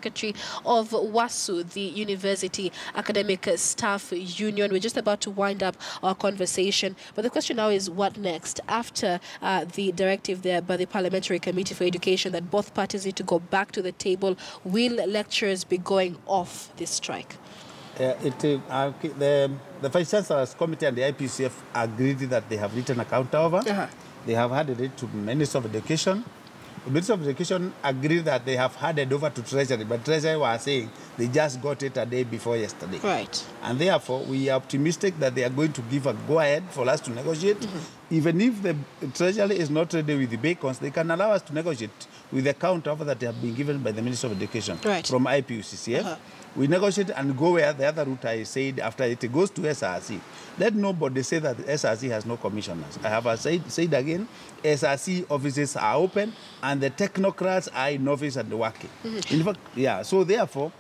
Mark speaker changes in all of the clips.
Speaker 1: Secretary of UASU, the University Academic Staff Union. We're just about to wind up our conversation, but the question now is what next? After the directive there by the Parliamentary Committee for Education that both parties need to go back to the table, will lecturers be going off this strike?
Speaker 2: The Vice Chancellor's Committee and the IPCF agreed that they have written a counter-offer. They have handed it to Minister of Education. The Minister of Education agreed that they have handed over to Treasury, but Treasury was saying they just got it a day before yesterday.
Speaker 1: Right.
Speaker 2: And therefore, we are optimistic that they are going to give a go-ahead for us to negotiate. Even if the Treasury is not ready with the bacons, they can allow us to negotiate with the counter-offer that have been given by the Minister of Education from IPUCCF. We negotiate and go where the other route I said after it goes to SRC. Let nobody say that SRC has no commissioners. I have said again, SRC offices are open and the technocrats are in office and working. In fact, yeah, so therefore,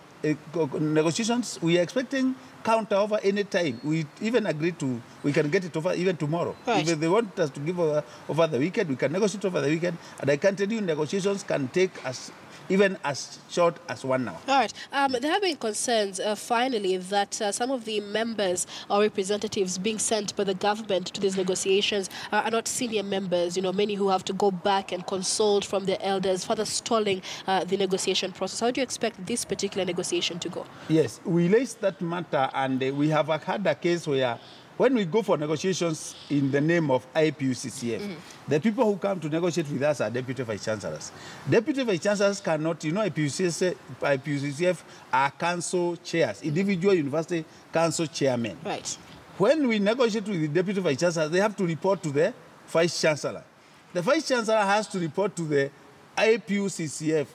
Speaker 2: negotiations, we are expecting counter over any time. We even agreed we can get it over even tomorrow. If they want us to give over the weekend, we can negotiate over the weekend. And I can tell you, negotiations can take us even as short as 1 hour.
Speaker 1: All right. There have been concerns, finally, that some of the members or representatives being sent by the government to these negotiations are not senior members, many who have to go back and consult from their elders, further stalling the negotiation process. How do you expect this particular negotiation to go?
Speaker 2: Yes, we raised that matter, and we have had a case where when we go for negotiations in the name of IPUCCF, the people who come to negotiate with us are deputy vice chancellors. Deputy vice chancellors cannot, IPUCCF are council chairs, individual university council chairmen.
Speaker 1: Right.
Speaker 2: When we negotiate with the deputy vice chancellor, they have to report to the vice chancellor. The vice chancellor has to report to the IPUCCF,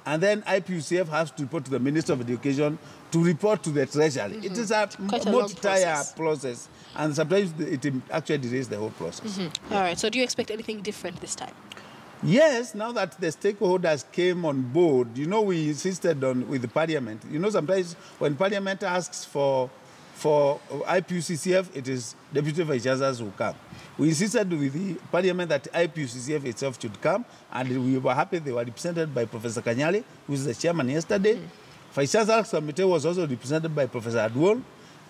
Speaker 2: and then IPUCF has to report to the Minister of Education to report to the Treasury. It is a multi-tier process, and sometimes it actually delays the whole process.
Speaker 1: All right, so do you expect anything different this time?
Speaker 2: Yes, now that the stakeholders came on board, we insisted with the Parliament. Sometimes when Parliament asks for IPUCCF, it is Deputy Vice Chancellors who come. We insisted with the Parliament that IPUCCF itself should come, and we were happy they were represented by Professor Kanyali, who is the chairman yesterday. Vice Chancellor's Committee was also represented by Professor Adwol.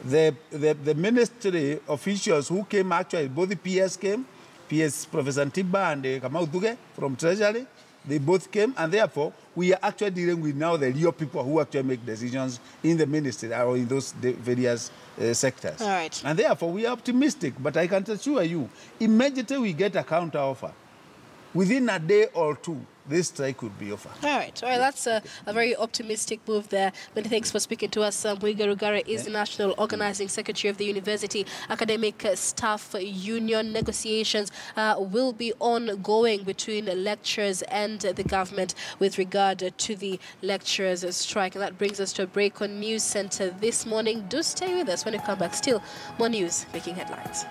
Speaker 2: The ministry officials who came, actually, both the PS came, PS Professor Ntiba and Kamau Duge from Treasury, they both came, and therefore, we are actually dealing with now the real people who actually make decisions in the ministry or in those various sectors.
Speaker 1: All right.
Speaker 2: And therefore, we are optimistic, but I can assure you, immediately we get a counter offer, within a day or two, this strike could be over.
Speaker 1: All right, that's a very optimistic move there. Many thanks for speaking to us. Muiga Rugara is the National Organizing Secretary of the University Academic Staff Union. Negotiations will be ongoing between lecturers and the government with regard to the lecturers' strike. And that brings us to a break on News Center this morning. Do stay with us when you come back. Still, more news making headlines.